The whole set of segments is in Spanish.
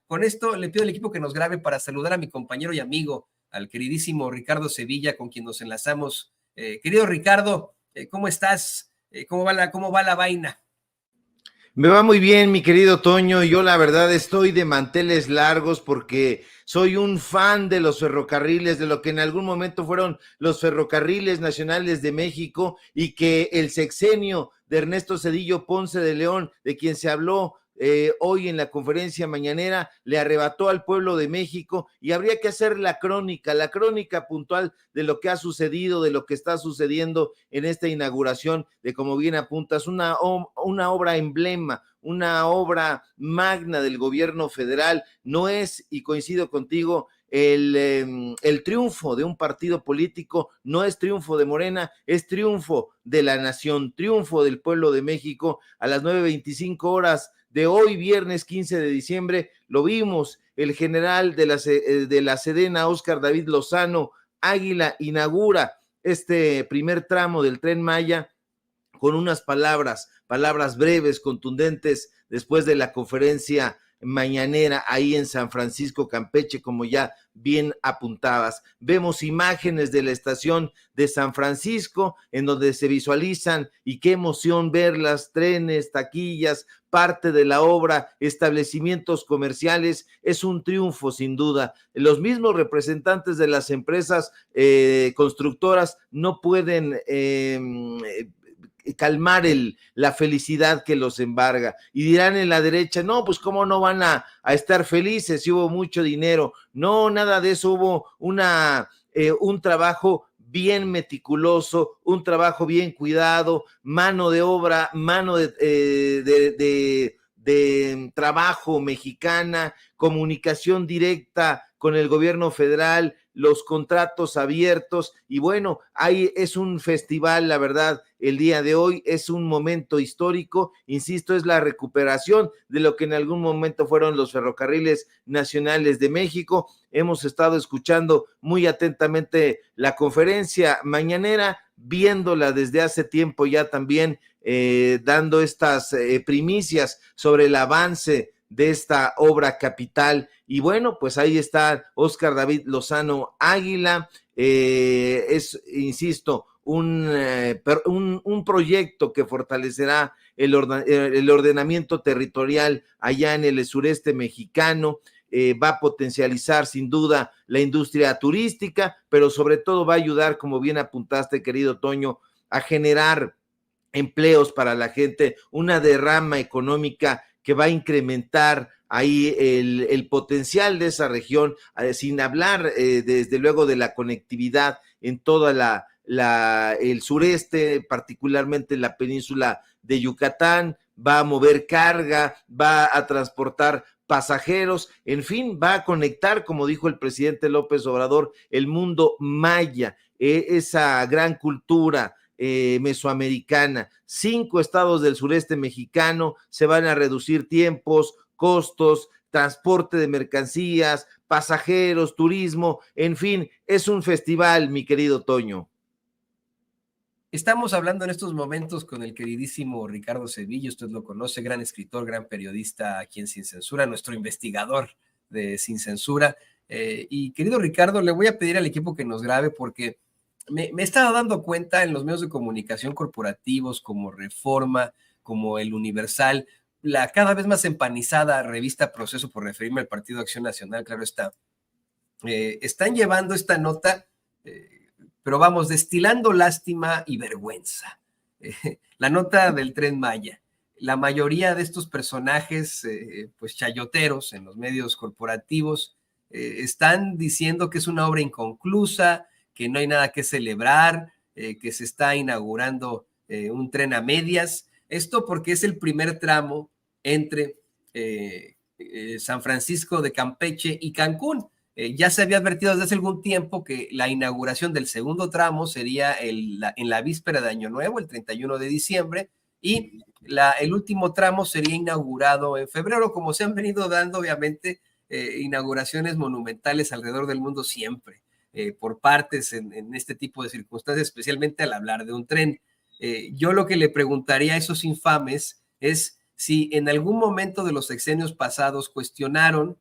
con esto le pido al equipo que nos grabe para saludar a mi compañero y amigo, al queridísimo Ricardo Sevilla, con quien nos enlazamos. Querido Ricardo, ¿cómo estás? ¿Cómo va la vaina? Me va muy bien, mi querido Toño. Yo la verdad estoy de manteles largos porque soy un fan de los ferrocarriles, de lo que en algún momento fueron los ferrocarriles nacionales de México, y que el sexenio de Ernesto Zedillo Ponce de León, de quien se habló hoy en la conferencia mañanera, le arrebató al pueblo de México, y habría que hacer la crónica puntual de lo que ha sucedido, de lo que está sucediendo en esta inauguración de, como bien apuntas, una obra emblema, una obra magna del gobierno federal. No es, y coincido contigo, el triunfo de un partido político, no es triunfo de Morena, es triunfo de la nación, triunfo del pueblo de México. A las 9:25 de hoy, viernes 15 de diciembre, lo vimos, el general de la Sedena, Óscar David Lozano Águila, inaugura este primer tramo del Tren Maya con unas palabras breves, contundentes, después de la conferencia mañanera ahí en San Francisco, Campeche, como ya bien apuntabas. Vemos imágenes de la estación de San Francisco en donde se visualizan, y qué emoción verlas, trenes, taquillas, parte de la obra, establecimientos comerciales. Es un triunfo sin duda. Los mismos representantes de las empresas constructoras no pueden calmar la felicidad que los embarga, y dirán en la derecha, no, pues cómo no van a estar felices si hubo mucho dinero. No, nada de eso. Hubo un trabajo bien meticuloso, un trabajo bien cuidado, mano de obra, mano de trabajo mexicana, comunicación directa con el gobierno federal, los contratos abiertos, y bueno, ahí es un festival, la verdad. El día de hoy es un momento histórico, insisto, es la recuperación de lo que en algún momento fueron los ferrocarriles nacionales de México. Hemos estado escuchando muy atentamente la conferencia mañanera, viéndola desde hace tiempo ya también, dando estas primicias sobre el avance de esta obra capital. Y bueno, pues ahí está Óscar David Lozano Águila. Es, insisto, un proyecto que fortalecerá el ordenamiento territorial allá en el sureste mexicano. Va a potencializar sin duda la industria turística, pero sobre todo va a ayudar, como bien apuntaste, querido Toño, a generar empleos para la gente, una derrama económica que va a incrementar ahí el potencial de esa región, sin hablar desde luego de la conectividad en toda el sureste, particularmente la península de Yucatán. Va a mover carga, va a transportar pasajeros, en fin, va a conectar, como dijo el presidente López Obrador, el mundo maya, esa gran cultura mesoamericana. 5 estados del sureste mexicano, se van a reducir tiempos, costos, transporte de mercancías, pasajeros, turismo, en fin, es un festival, mi querido Toño. Estamos hablando en estos momentos con el queridísimo Ricardo Sevilla, usted lo conoce, gran escritor, gran periodista aquí en Sin Censura, nuestro investigador de Sin Censura. Y querido Ricardo, le voy a pedir al equipo que nos grabe, porque me he estado dando cuenta en los medios de comunicación corporativos como Reforma, como El Universal, la cada vez más empanizada revista Proceso, por referirme al Partido Acción Nacional, claro está, están llevando esta nota, pero vamos, destilando lástima y vergüenza. La nota del Tren Maya. La mayoría de estos personajes, pues chayoteros en los medios corporativos, están diciendo que es una obra inconclusa, que no hay nada que celebrar, que se está inaugurando un tren a medias. Esto porque es el primer tramo entre San Francisco de Campeche y Cancún. Ya se había advertido desde hace algún tiempo que la inauguración del segundo tramo sería en la víspera de Año Nuevo, el 31 de diciembre, y el último tramo sería inaugurado en febrero, como se han venido dando, obviamente, inauguraciones monumentales alrededor del mundo siempre, por partes en este tipo de circunstancias, especialmente al hablar de un tren. Yo lo que le preguntaría a esos infames es si en algún momento de los sexenios pasados cuestionaron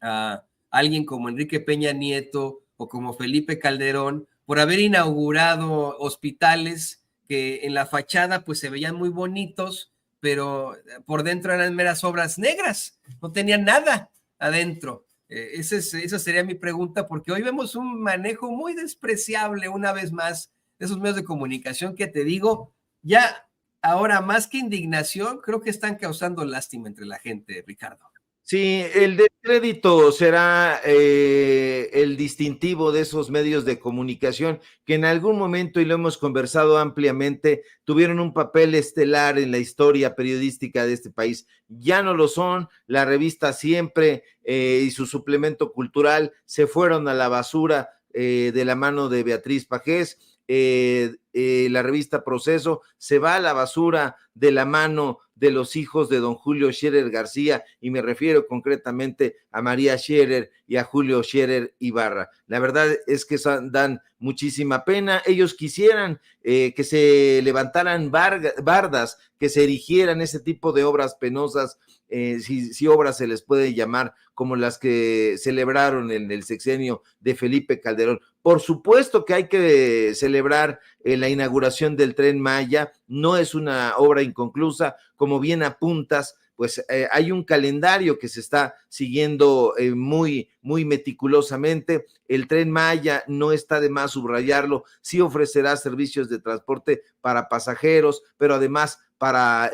a alguien como Enrique Peña Nieto o como Felipe Calderón por haber inaugurado hospitales que en la fachada pues se veían muy bonitos, pero por dentro eran meras obras negras, no tenían nada adentro. Esa sería mi pregunta, porque hoy vemos un manejo muy despreciable, una vez más, de esos medios de comunicación que te digo, ya ahora más que indignación, creo que están causando lástima entre la gente, Ricardo. Sí, el descrédito será el distintivo de esos medios de comunicación que en algún momento, y lo hemos conversado ampliamente, tuvieron un papel estelar en la historia periodística de este país. Ya no lo son, la revista Siempre y su suplemento cultural se fueron a la basura de la mano de Beatriz Pajés. La revista Proceso se va a la basura de la mano de los hijos de don Julio Scherer García, y me refiero concretamente a María Scherer y a Julio Scherer Ibarra. La verdad es que dan muchísima pena. Ellos quisieran que se levantaran bardas, que se erigieran ese tipo de obras penosas, si obras se les puede llamar, como las que celebraron en el sexenio de Felipe Calderón. Por supuesto que hay que celebrar la inauguración del Tren Maya, no es una obra inconclusa, como bien apuntas, pues hay un calendario que se está siguiendo muy meticulosamente. El Tren Maya, no está de más subrayarlo, sí ofrecerá servicios de transporte para pasajeros, pero además para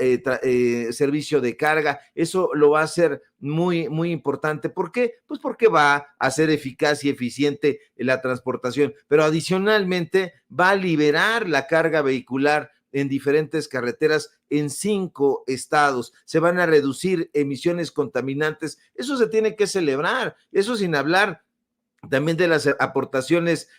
servicio de carga. Eso lo va a hacer muy importante. ¿Por qué? Pues porque va a ser eficaz y eficiente la transportación, pero adicionalmente va a liberar la carga vehicular en diferentes carreteras en 5 estados. Se van a reducir emisiones contaminantes. Eso se tiene que celebrar. Eso sin hablar también de las aportaciones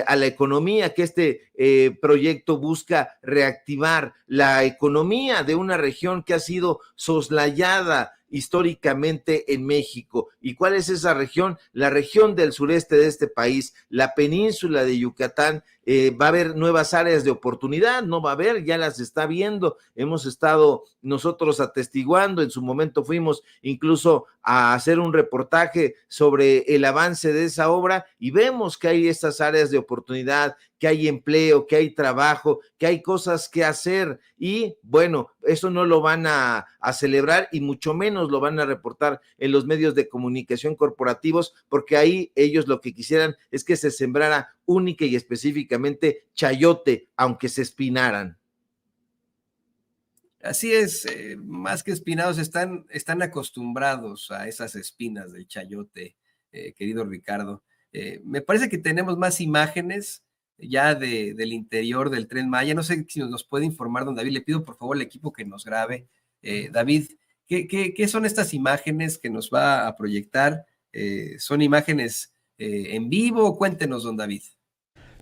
a la economía, que este proyecto busca reactivar la economía de una región que ha sido soslayada históricamente en México. ¿Y cuál es esa región? La región del sureste de este país, la península de Yucatán. Va a haber nuevas áreas de oportunidad, no va a haber, ya las está viendo. Hemos estado nosotros atestiguando, en su momento fuimos incluso a hacer un reportaje sobre el avance de esa obra, y vemos que hay estas áreas de oportunidad, que hay empleo, que hay trabajo, que hay cosas que hacer. Y bueno, eso no lo van a celebrar, y mucho menos lo van a reportar en los medios de comunicación corporativos, porque ahí ellos lo que quisieran es que se sembrara única y específicamente chayote, aunque se espinaran. Así es, más que espinados, están acostumbrados a esas espinas del chayote, querido Ricardo. Me parece que tenemos más imágenes ya del interior del Tren Maya. No sé si nos puede informar don David. Le pido por favor al equipo que nos grabe. David, ¿qué son estas imágenes que nos va a proyectar? ¿Son imágenes en vivo? Cuéntenos, don David.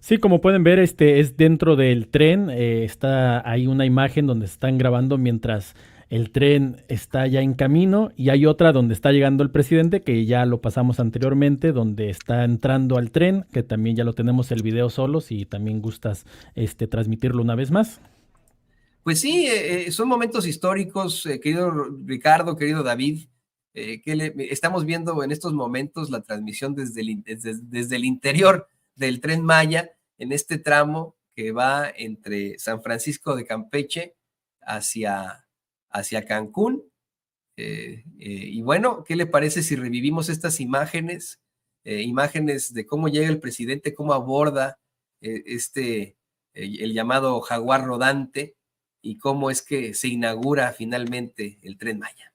Sí, como pueden ver, es dentro del tren. Está ahí una imagen donde están grabando mientras el tren está ya en camino, y hay otra donde está llegando el presidente, que ya lo pasamos anteriormente, donde está entrando al tren, que también ya lo tenemos el video solo, si también gustas transmitirlo una vez más. Pues sí, son momentos históricos, querido Ricardo, querido David, estamos viendo en estos momentos la transmisión desde el interior del Tren Maya, en este tramo que va entre San Francisco de Campeche hacia Cancún. Y bueno, ¿qué le parece si revivimos estas imágenes? Imágenes de cómo llega el presidente, cómo aborda el llamado jaguar rodante, y cómo es que se inaugura finalmente el Tren Maya.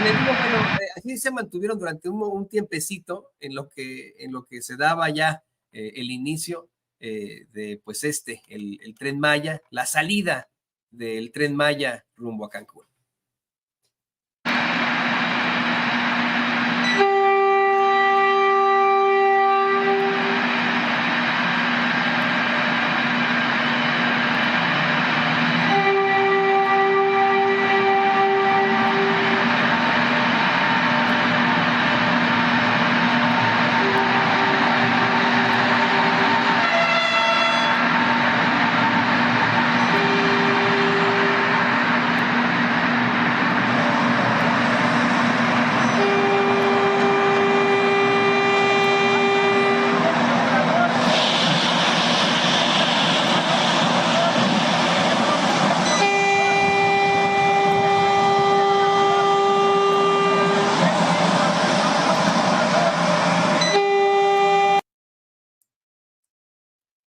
le digo, bueno, así se mantuvieron durante un tiempecito en lo que se daba ya el inicio de pues el Tren Maya, la salida del Tren Maya rumbo a Cancún.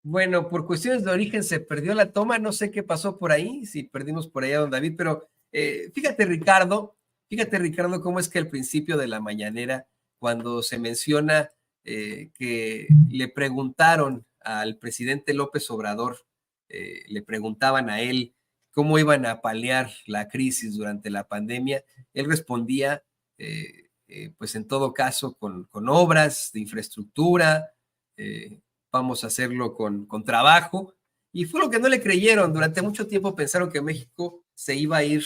Bueno, por cuestiones de origen se perdió la toma, no sé qué pasó por ahí, si perdimos por allá a don David, pero fíjate Ricardo, cómo es que al principio de la mañanera, cuando se menciona que le preguntaron al presidente López Obrador, le preguntaban a él cómo iban a paliar la crisis durante la pandemia, él respondía, pues en todo caso, con obras de infraestructura, vamos a hacerlo con trabajo, y fue lo que no le creyeron. Durante mucho tiempo pensaron que México se iba a ir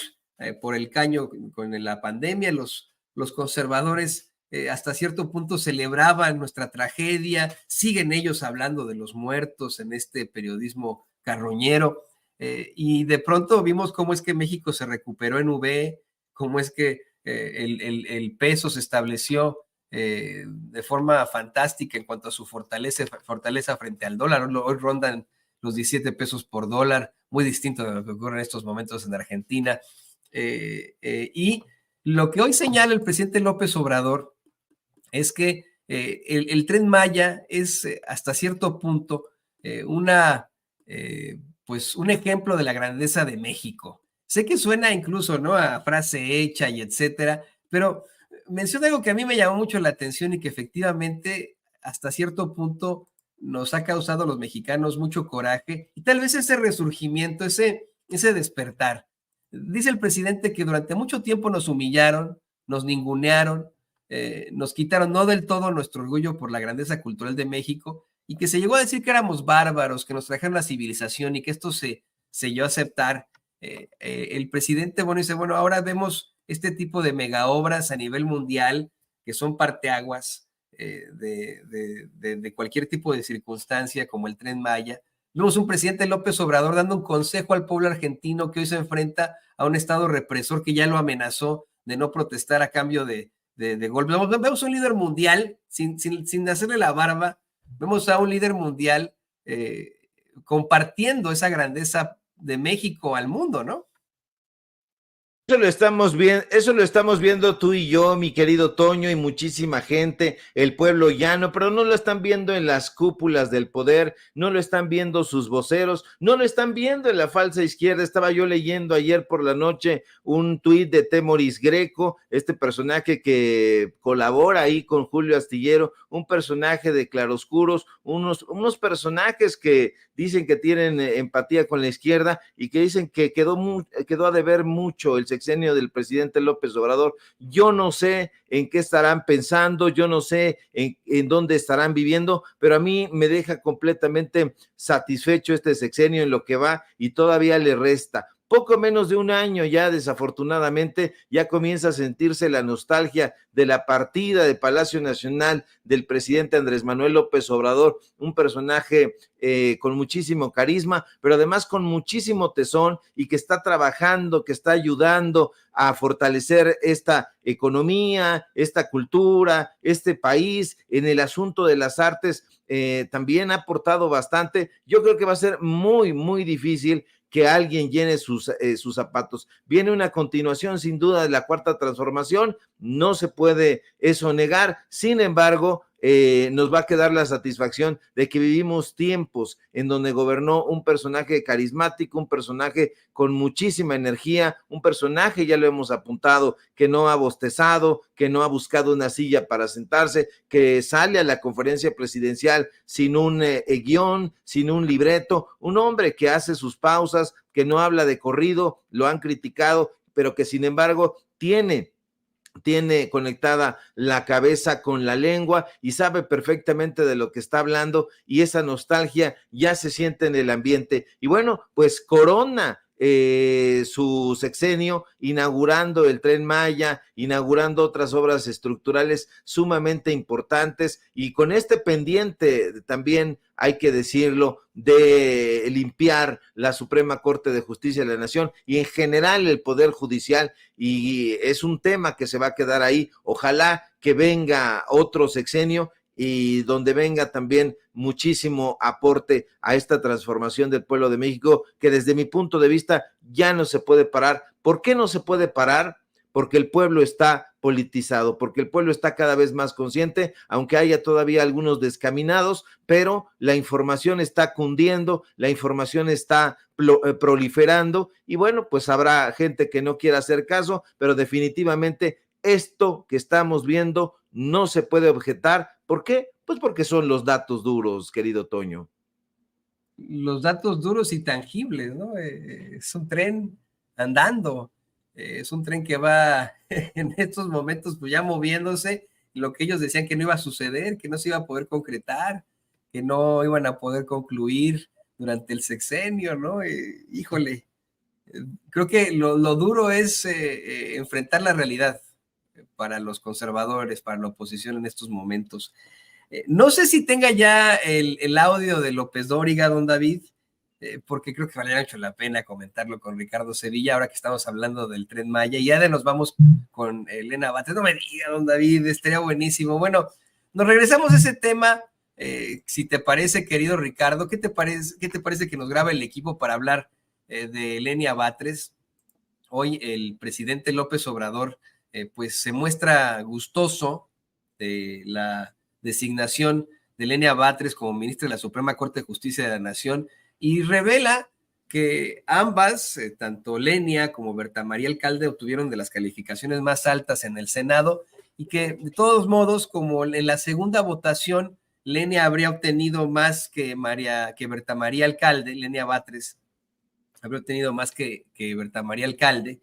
por el caño con la pandemia. Los conservadores hasta cierto punto celebraban nuestra tragedia, siguen ellos hablando de los muertos en este periodismo carroñero, y de pronto vimos cómo es que México se recuperó en V, cómo es que el peso se estableció de forma fantástica en cuanto a su fortaleza frente al dólar. Hoy rondan los 17 pesos por dólar, muy distinto de lo que ocurre en estos momentos en Argentina. Y lo que hoy señala el presidente López Obrador es que el Tren Maya es hasta cierto punto pues un ejemplo de la grandeza de México. Sé que suena incluso, ¿no?, a frase hecha y etcétera, pero menciona algo que a mí me llamó mucho la atención y que efectivamente hasta cierto punto nos ha causado a los mexicanos mucho coraje y tal vez ese resurgimiento, ese despertar. Dice el presidente que durante mucho tiempo nos humillaron, nos ningunearon, nos quitaron no del todo nuestro orgullo por la grandeza cultural de México y que se llegó a decir que éramos bárbaros, que nos trajeron la civilización y que esto se llegó a aceptar. El presidente, bueno, dice, bueno, ahora vemos este tipo de mega obras a nivel mundial que son parteaguas de cualquier tipo de circunstancia como el Tren Maya. Vemos un presidente López Obrador dando un consejo al pueblo argentino que hoy se enfrenta a un estado represor que ya lo amenazó de no protestar a cambio de golpes. Vemos un líder mundial sin hacerle la barba, vemos a un líder mundial compartiendo esa grandeza de México al mundo, ¿no? Eso lo estamos viendo tú y yo, mi querido Toño, y muchísima gente, el pueblo llano, pero no lo están viendo en las cúpulas del poder, no lo están viendo sus voceros, no lo están viendo en la falsa izquierda. Estaba yo leyendo ayer por la noche un tuit de Temoris Greco, este personaje que colabora ahí con Julio Astillero, un personaje de claroscuros, unos personajes que dicen que tienen empatía con la izquierda y que dicen que quedó a deber mucho el sexenio del presidente López Obrador. Yo no sé en qué estarán pensando, yo no sé en dónde estarán viviendo, pero a mí me deja completamente satisfecho este sexenio en lo que va y todavía le resta poco menos de un año. Ya desafortunadamente ya comienza a sentirse la nostalgia de la partida de Palacio Nacional del presidente Andrés Manuel López Obrador, un personaje con muchísimo carisma, pero además con muchísimo tesón y que está trabajando, que está ayudando a fortalecer esta economía, esta cultura, este país. En el asunto de las artes también ha aportado bastante. Yo creo que va a ser muy, muy difícil que alguien llene sus zapatos. Viene una continuación sin duda de la Cuarta Transformación, no se puede eso negar. Sin embargo, nos va a quedar la satisfacción de que vivimos tiempos en donde gobernó un personaje carismático, un personaje con muchísima energía, un personaje, ya lo hemos apuntado, que no ha bostezado, que no ha buscado una silla para sentarse, que sale a la conferencia presidencial sin un guión, sin un libreto, un hombre que hace sus pausas, que no habla de corrido, lo han criticado, pero que sin embargo tiene conectada la cabeza con la lengua y sabe perfectamente de lo que está hablando, y esa nostalgia ya se siente en el ambiente. Y bueno, pues corona su sexenio inaugurando el Tren Maya, inaugurando otras obras estructurales sumamente importantes, y con este pendiente también, hay que decirlo, de limpiar la Suprema Corte de Justicia de la Nación y en general el Poder Judicial, y es un tema que se va a quedar ahí. Ojalá que venga otro sexenio y donde venga también muchísimo aporte a esta transformación del pueblo de México, que desde mi punto de vista ya no se puede parar. ¿Por qué no se puede parar? Porque el pueblo está politizado, porque el pueblo está cada vez más consciente, aunque haya todavía algunos descaminados, pero la información está cundiendo, la información está proliferando, y bueno, pues habrá gente que no quiera hacer caso, pero definitivamente esto que estamos viendo no se puede objetar. ¿Por qué? Pues porque son los datos duros, querido Toño. Los datos duros y tangibles, ¿no? Es un tren andando, es un tren que va en estos momentos pues ya moviéndose, lo que ellos decían que no iba a suceder, que no se iba a poder concretar, que no iban a poder concluir durante el sexenio, ¿no? Híjole, creo que lo duro es enfrentar la realidad para los conservadores, para la oposición en estos momentos. No sé si tenga ya el audio de López Dóriga, don David, porque creo que valdría mucho la pena comentarlo con Ricardo Sevilla, ahora que estamos hablando del Tren Maya, y ya nos vamos con Elena Batres. No me diga, don David, estaría buenísimo. Bueno, nos regresamos a ese tema. Si te parece, querido Ricardo, ¿qué te parece que nos graba el equipo para hablar de Elena Batres? Hoy el presidente López Obrador pues se muestra gustoso de la designación de Elena Batres como ministra de la Suprema Corte de Justicia de la Nación, y revela que ambas, tanto Lenia como Berta María Alcalde, obtuvieron de las calificaciones más altas en el Senado, y que de todos modos, como en la segunda votación, Lenia habría obtenido más que Berta María Alcalde, Lenia Batres habría obtenido más que Berta María Alcalde,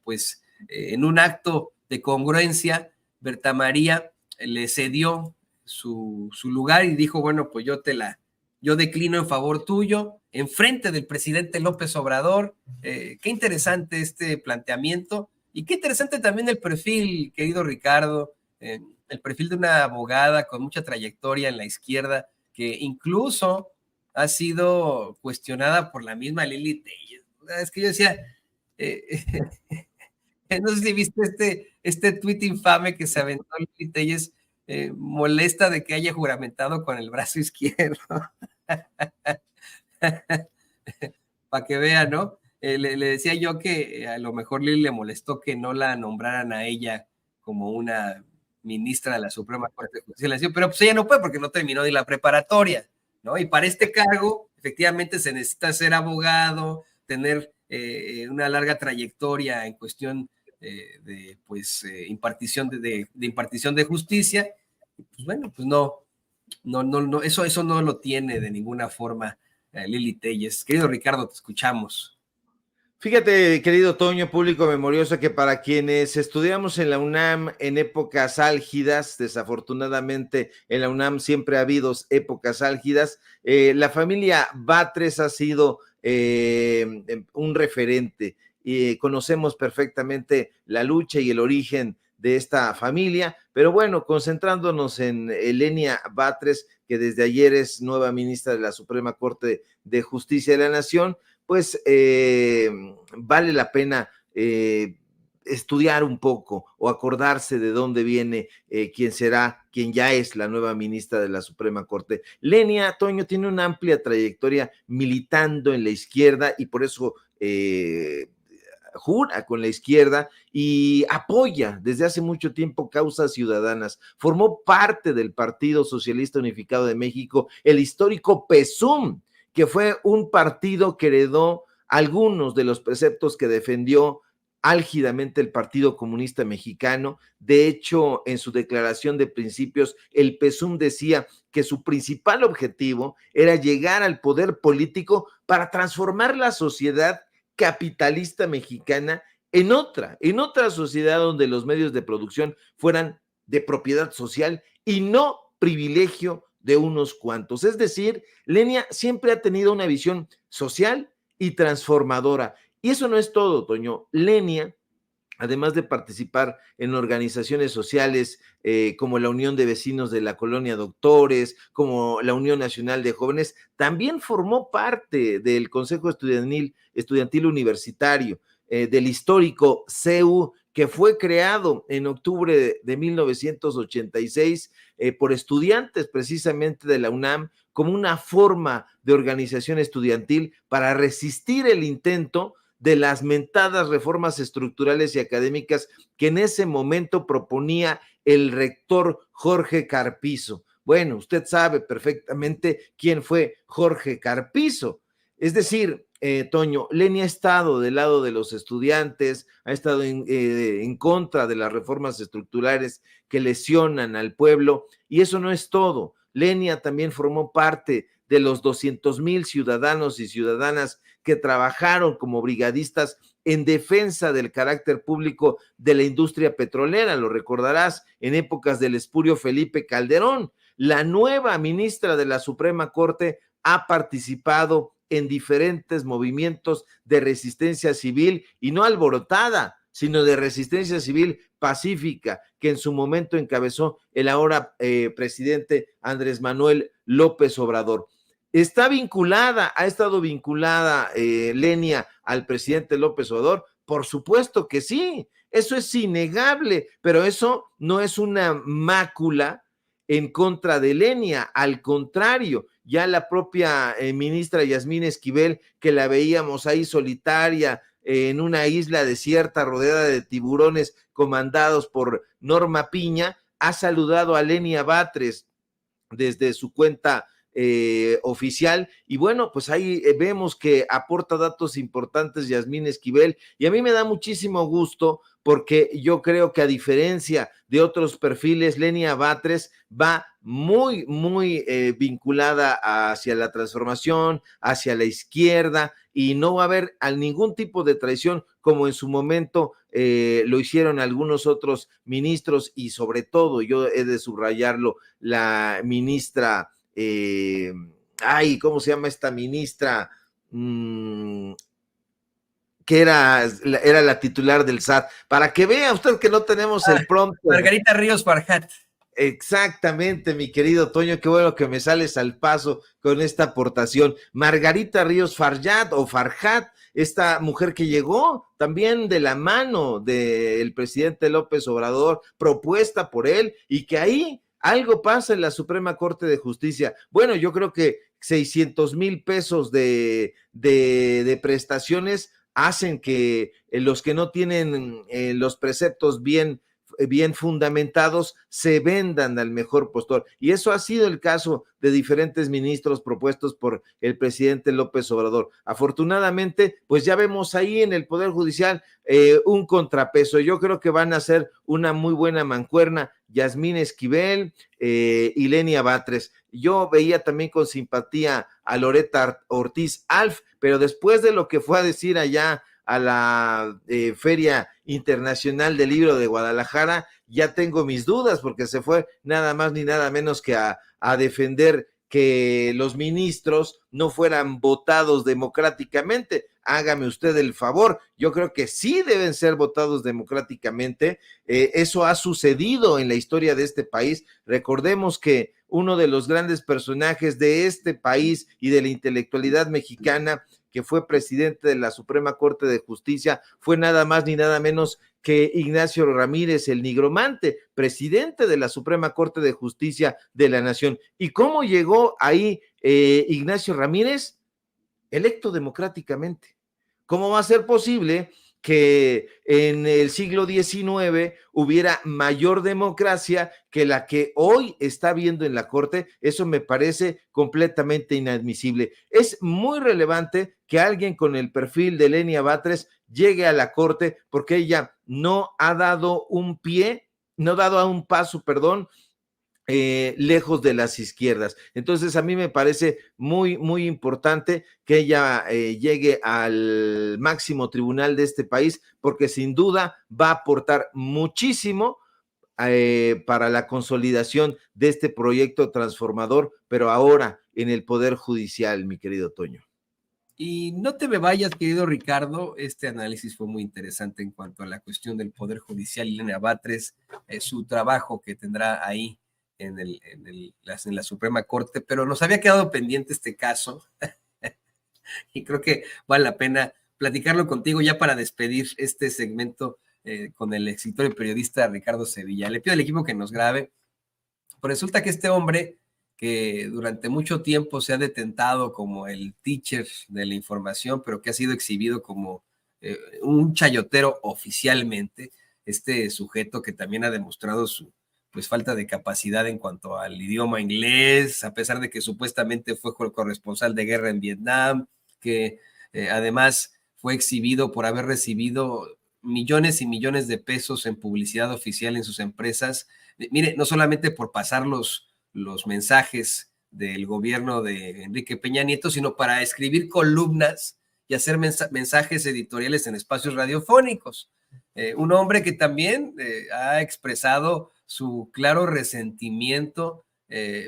pues en un acto de congruencia, Berta María le cedió su lugar y dijo, bueno, pues yo declino en favor tuyo, en frente del presidente López Obrador. Qué interesante este planteamiento, y qué interesante también el perfil, querido Ricardo, el perfil de una abogada con mucha trayectoria en la izquierda, que incluso ha sido cuestionada por la misma Lili Telles. Es que yo decía, no sé si viste este tuit infame que se aventó Lili Telles, molesta de que haya juramentado con el brazo izquierdo. Para que vean, ¿no? Le decía yo que a lo mejor Lili le molestó que no la nombraran a ella como una ministra de la Suprema Corte de Justicia de la Nación, pero pues ella no puede porque no terminó ni la preparatoria, ¿no? Y para este cargo, efectivamente, se necesita ser abogado, tener una larga trayectoria en cuestión de impartición de justicia. Pues bueno, pues no, eso no lo tiene de ninguna forma Lili Telles. Querido Ricardo, te escuchamos. Fíjate, querido Toño, público memorioso, que para quienes estudiamos en la UNAM en épocas álgidas, desafortunadamente en la UNAM siempre ha habido épocas álgidas, la familia Batres ha sido un referente, y conocemos perfectamente la lucha y el origen de esta familia, pero bueno, concentrándonos en Elena Batres, que desde ayer es nueva ministra de la Suprema Corte de Justicia de la Nación, pues vale la pena estudiar un poco o acordarse de dónde viene quien ya es la nueva ministra de la Suprema Corte. Lenia, Toño, tiene una amplia trayectoria militando en la izquierda, y por eso jura con la izquierda y apoya desde hace mucho tiempo causas ciudadanas. Formó parte del Partido Socialista Unificado de México, el histórico PESUM, que fue un partido que heredó algunos de los preceptos que defendió álgidamente el Partido Comunista Mexicano. De hecho, en su declaración de principios, el PESUM decía que su principal objetivo era llegar al poder político para transformar la sociedad capitalista mexicana en otra sociedad donde los medios de producción fueran de propiedad social y no privilegio de unos cuantos. Es decir, Lenia siempre ha tenido una visión social y transformadora. Y eso no es todo, Toño. Lenia, además de participar en organizaciones sociales como la Unión de Vecinos de la Colonia Doctores, como la Unión Nacional de Jóvenes, también formó parte del Consejo Estudiantil Universitario, del histórico CEU, que fue creado en octubre de 1986 por estudiantes precisamente de la UNAM como una forma de organización estudiantil para resistir el intento de las mentadas reformas estructurales y académicas que en ese momento proponía el rector Jorge Carpizo. Bueno, usted sabe perfectamente quién fue Jorge Carpizo. Es decir, Toño, Lenia ha estado del lado de los estudiantes, ha estado en contra de las reformas estructurales que lesionan al pueblo, y eso no es todo. Lenia también formó parte de los 200,000 ciudadanos y ciudadanas que trabajaron como brigadistas en defensa del carácter público de la industria petrolera. Lo recordarás, en épocas del espurio Felipe Calderón. La nueva ministra de la Suprema Corte ha participado en diferentes movimientos de resistencia civil, y no alborotada, sino de resistencia civil pacífica, que en su momento encabezó el ahora presidente Andrés Manuel López Obrador. Ha estado vinculada Lenia al presidente López Obrador. Por supuesto que sí, eso es innegable, pero eso no es una mácula en contra de Lenia. Al contrario, ya la propia ministra Yasmín Esquivel, que la veíamos ahí solitaria en una isla desierta rodeada de tiburones comandados por Norma Piña, ha saludado a Lenia Batres desde su cuenta oficial, y bueno, pues ahí vemos que aporta datos importantes Yasmín Esquivel, y a mí me da muchísimo gusto porque yo creo que, a diferencia de otros perfiles, Lenia Batres va muy vinculada hacia la transformación, hacia la izquierda, y no va a haber ningún tipo de traición como en su momento lo hicieron algunos otros ministros, y sobre todo, yo he de subrayarlo, la ministra ¿cómo se llama esta ministra? Que era la titular del SAT, para que vea usted que no tenemos el prompter. Margarita Ríos Farjat. Exactamente, mi querido Toño, qué bueno que me sales al paso con esta aportación. Margarita Ríos Farjat o Farjat, esta mujer que llegó también de la mano del presidente López Obrador, propuesta por él, y que ahí algo pasa en la Suprema Corte de Justicia. Bueno, yo creo que 600,000 pesos de prestaciones hacen que los que no tienen los preceptos bien fundamentados se vendan al mejor postor, y eso ha sido el caso de diferentes ministros propuestos por el presidente López Obrador. Afortunadamente, pues ya vemos ahí en el Poder Judicial un contrapeso. Yo creo que van a ser una muy buena mancuerna Yasmín Esquivel y Lenia Batres. Yo veía también con simpatía a Loretta Ortiz Alf, pero después de lo que fue a decir allá a la Feria Internacional del Libro de Guadalajara, ya tengo mis dudas, porque se fue nada más ni nada menos que a defender que los ministros no fueran votados democráticamente. Hágame usted el favor, yo creo que sí deben ser votados democráticamente. Eso ha sucedido en la historia de este país. Recordemos que uno de los grandes personajes de este país y de la intelectualidad mexicana, que fue presidente de la Suprema Corte de Justicia, fue nada más ni nada menos que Ignacio Ramírez, el Nigromante, presidente de la Suprema Corte de Justicia de la Nación. ¿Y cómo llegó ahí Ignacio Ramírez? Electo democráticamente. ¿Cómo va a ser posible que en el siglo XIX hubiera mayor democracia que la que hoy está viendo en la Corte. Eso me parece completamente inadmisible. Es muy relevante que alguien con el perfil de Lenia Batres llegue a la Corte, porque ella no ha dado un paso, lejos de las izquierdas. Entonces a mí me parece muy, muy importante que ella llegue al máximo tribunal de este país, porque sin duda va a aportar muchísimo para la consolidación de este proyecto transformador, pero ahora en el Poder Judicial, mi querido Toño. Y no te me vayas, querido Ricardo, este análisis fue muy interesante en cuanto a la cuestión del Poder Judicial y Lenia Batres, su trabajo que tendrá ahí en la Suprema Corte, pero nos había quedado pendiente este caso y creo que vale la pena platicarlo contigo ya para despedir este segmento con el escritor y periodista Ricardo Sevilla. Le pido al equipo que nos grabe, pues resulta que este hombre que durante mucho tiempo se ha detentado como el teacher de la información, pero que ha sido exhibido como un chayotero oficialmente, este sujeto que también ha demostrado su falta de capacidad en cuanto al idioma inglés, a pesar de que supuestamente fue corresponsal de guerra en Vietnam, que además fue exhibido por haber recibido millones y millones de pesos en publicidad oficial en sus empresas. Mire, no solamente por pasar los mensajes del gobierno de Enrique Peña Nieto, sino para escribir columnas y hacer mensajes editoriales en espacios radiofónicos. Un hombre que también ha expresado su claro resentimiento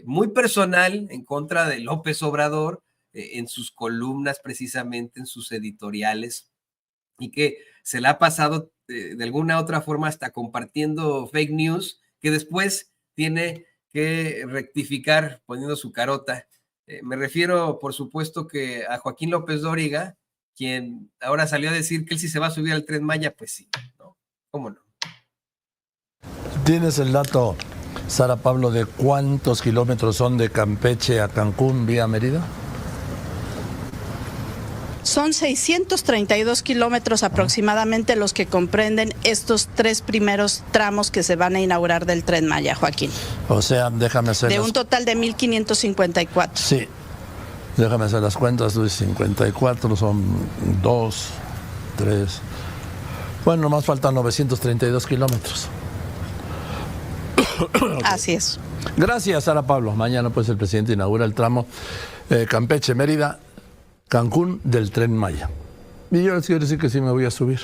muy personal en contra de López Obrador en sus columnas, precisamente en sus editoriales, y que se la ha pasado de alguna otra forma hasta compartiendo fake news que después tiene que rectificar poniendo su carota. Me refiero, por supuesto, que a Joaquín López Dóriga, quien ahora salió a decir que él sí se va a subir al Tren Maya. Pues sí, ¿no? ¿Cómo no? ¿Tienes el dato, Sara Pablo, de cuántos kilómetros son de Campeche a Cancún vía Mérida? Son 632 kilómetros aproximadamente los que comprenden estos 3 primeros tramos que se van a inaugurar del Tren Maya, Joaquín. O sea, déjame hacer... De un total de 1.554. Sí, déjame hacer las cuentas, 54 son 2, 3... Bueno, nomás faltan 932 kilómetros. Okay. Así es. Gracias, Sara Pablo. Mañana pues el presidente inaugura el tramo Campeche-Mérida, Cancún del Tren Maya. Y yo les quiero decir que sí me voy a subir,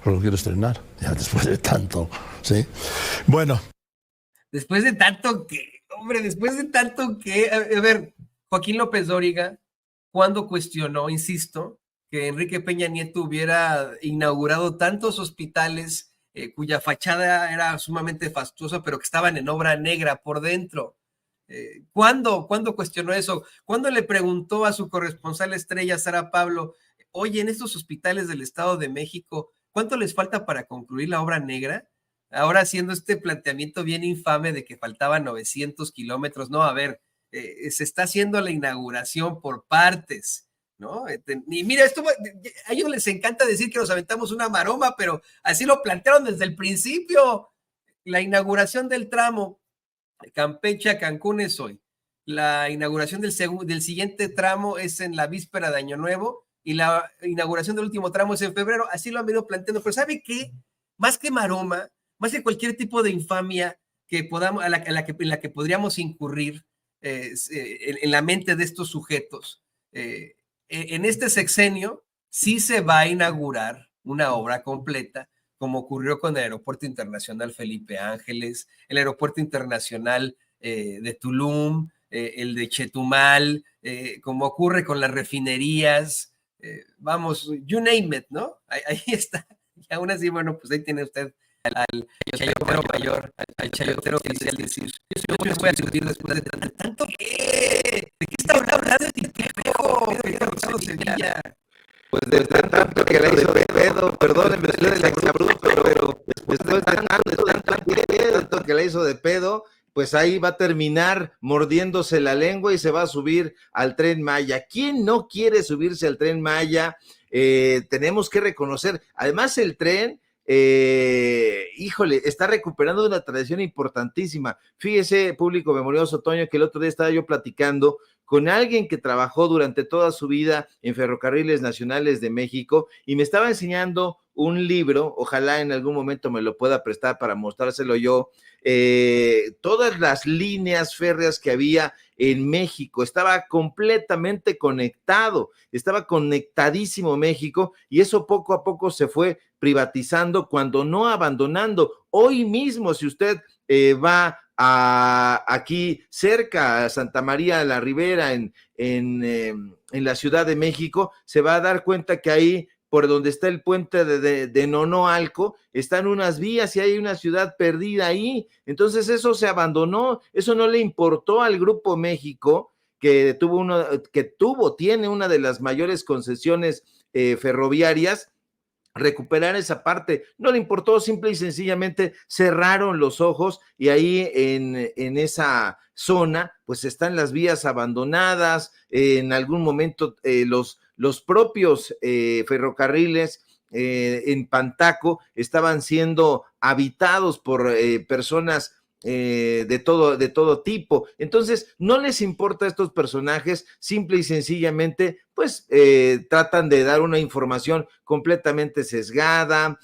pero lo quiero estrenar, ya después de tanto, ¿sí? Bueno. Después de tanto que, a ver, Joaquín López Dóriga, ¿cuándo cuestionó, insisto, que Enrique Peña Nieto hubiera inaugurado tantos hospitales cuya fachada era sumamente fastuosa, pero que estaban en obra negra por dentro? ¿Cuándo cuestionó eso? ¿Cuándo le preguntó a su corresponsal estrella, Sara Pablo, oye, en estos hospitales del Estado de México, ¿cuánto les falta para concluir la obra negra? Ahora haciendo este planteamiento bien infame de que faltaban 900 kilómetros. No, a ver, se está haciendo la inauguración por partes, ¿no? Y mira, a ellos les encanta decir que nos aventamos una maroma, pero así lo plantearon desde el principio. La inauguración del tramo Campeche a Cancún es hoy. La inauguración del siguiente tramo es en la víspera de Año Nuevo y la inauguración del último tramo es en febrero. Así lo han venido planteando. Pero ¿sabe qué? Más que maroma, más que cualquier tipo de infamia que podamos, en la que podríamos incurrir en la mente de estos sujetos, en este sexenio sí se va a inaugurar una obra completa, como ocurrió con el Aeropuerto Internacional Felipe Ángeles, el Aeropuerto Internacional de Tulum, el de Chetumal, como ocurre con las refinerías, vamos, you name it, ¿no? Ahí está. Y aún así, bueno, pues ahí tiene usted al chayotero mayor, al chayotero oficial decir, yo me voy a subir después de tanto que... ¿De qué está hablando? ¿Qué Pedro Gonzalo Sevilla? Pues desde tanto que la hizo de pedo, perdónenme ustedes la exabrupto, pero después de tanto que la hizo de pedo, pues ahí va a terminar mordiéndose la lengua y se va a subir al Tren Maya. ¿Quién no quiere subirse al Tren Maya? tenemos que reconocer, además el tren, híjole, está recuperando una tradición importantísima. Fíjese, público memorioso, Toño, que el otro día estaba yo platicando con alguien que trabajó durante toda su vida en Ferrocarriles Nacionales de México y me estaba enseñando un libro, ojalá en algún momento me lo pueda prestar para mostrárselo yo, todas las líneas férreas que había en México, estaba completamente conectado, estaba conectadísimo México y eso poco a poco se fue privatizando, cuando no abandonando. Hoy mismo, si usted va aquí cerca a Santa María de la Ribera en la Ciudad de México, se va a dar cuenta que ahí por donde está el puente de Nonoalco, están unas vías y hay una ciudad perdida ahí. Entonces eso se abandonó, eso no le importó al Grupo México, tiene una de las mayores concesiones ferroviarias, recuperar esa parte, no le importó, simple y sencillamente cerraron los ojos y ahí en esa zona pues están las vías abandonadas, en algún momento los propios ferrocarriles en Pantaco estaban siendo habitados por personas de todo tipo. Entonces, no les importa a estos personajes, simple y sencillamente, pues tratan de dar una información completamente sesgada,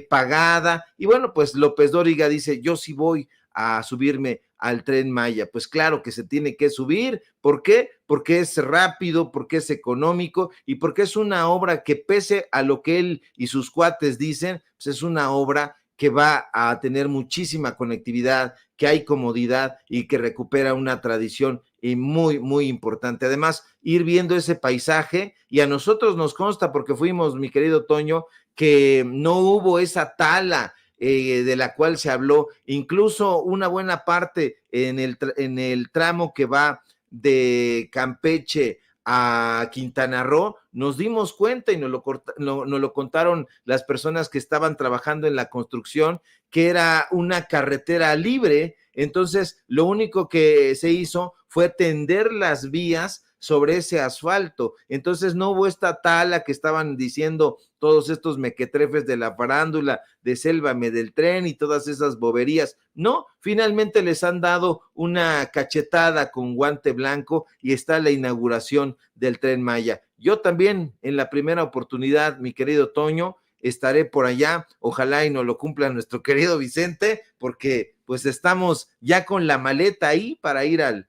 pagada, y bueno, pues López Dóriga dice, yo sí voy a subirme al Tren Maya. Pues claro que se tiene que subir. ¿Por qué? Porque es rápido, porque es económico y porque es una obra que, pese a lo que él y sus cuates dicen, pues es una obra que va a tener muchísima conectividad, que hay comodidad y que recupera una tradición muy, muy importante. Además, ir viendo ese paisaje, y a nosotros nos consta, porque fuimos, mi querido Toño, que no hubo esa tala de la cual se habló, incluso una buena parte en el tramo que va de Campeche a Quintana Roo, nos dimos cuenta y nos lo contaron las personas que estaban trabajando en la construcción, que era una carretera libre. Entonces lo único que se hizo fue tender las vías sobre ese asfalto. Entonces no hubo esta tala que estaban diciendo todos estos mequetrefes de la farándula, de Sélvame del Tren y todas esas boberías. No, finalmente les han dado una cachetada con guante blanco y está la inauguración del Tren Maya. Yo también en la primera oportunidad, mi querido Toño, estaré por allá, ojalá y nos lo cumpla nuestro querido Vicente, porque pues estamos ya con la maleta ahí para ir al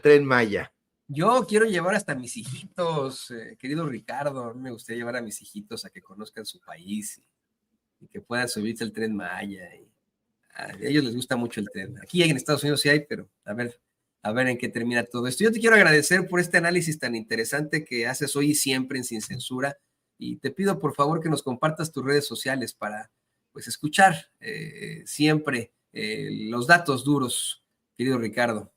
Tren Maya. Yo quiero llevar hasta mis hijitos, querido Ricardo, me gustaría llevar a mis hijitos a que conozcan su país y que puedan subirse al Tren Maya. A ellos les gusta mucho el tren. Aquí en Estados Unidos sí hay, pero a ver en qué termina todo esto. Yo te quiero agradecer por este análisis tan interesante que haces hoy y siempre en Sin Censura, y te pido por favor que nos compartas tus redes sociales para pues escuchar siempre los datos duros, querido Ricardo.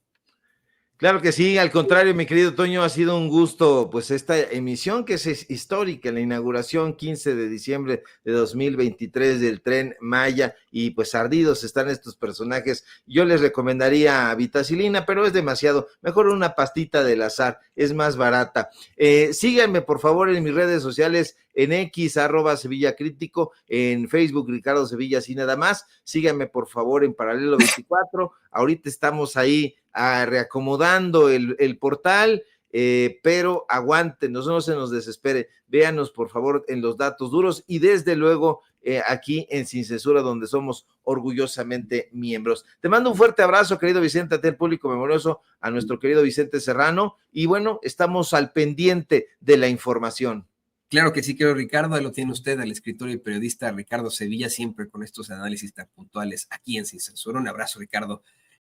Claro que sí, al contrario, mi querido Toño, ha sido un gusto, pues esta emisión que es histórica, la inauguración 15 de diciembre de 2023 del Tren Maya, y pues ardidos están estos personajes. Yo les recomendaría vitacilina, pero es demasiado, mejor una pastita del azar, es más barata. Síganme por favor en mis redes sociales, en X, @SevillaCrítico, en Facebook, Ricardo Sevilla, así nada más. Síganme por favor en Paralelo 24, ahorita estamos ahí reacomodando el portal, pero aguanten, no se nos desespere, véanos por favor en los datos duros y desde luego aquí en Sin Censura, donde somos orgullosamente miembros. Te mando un fuerte abrazo, querido Vicente, a ti el público memorioso, a nuestro querido Vicente Serrano, y bueno, estamos al pendiente de la información. Claro que sí, querido Ricardo, ahí lo tiene usted, el escritor y periodista Ricardo Sevilla, siempre con estos análisis tan puntuales aquí en Sin Censura. Un abrazo, Ricardo.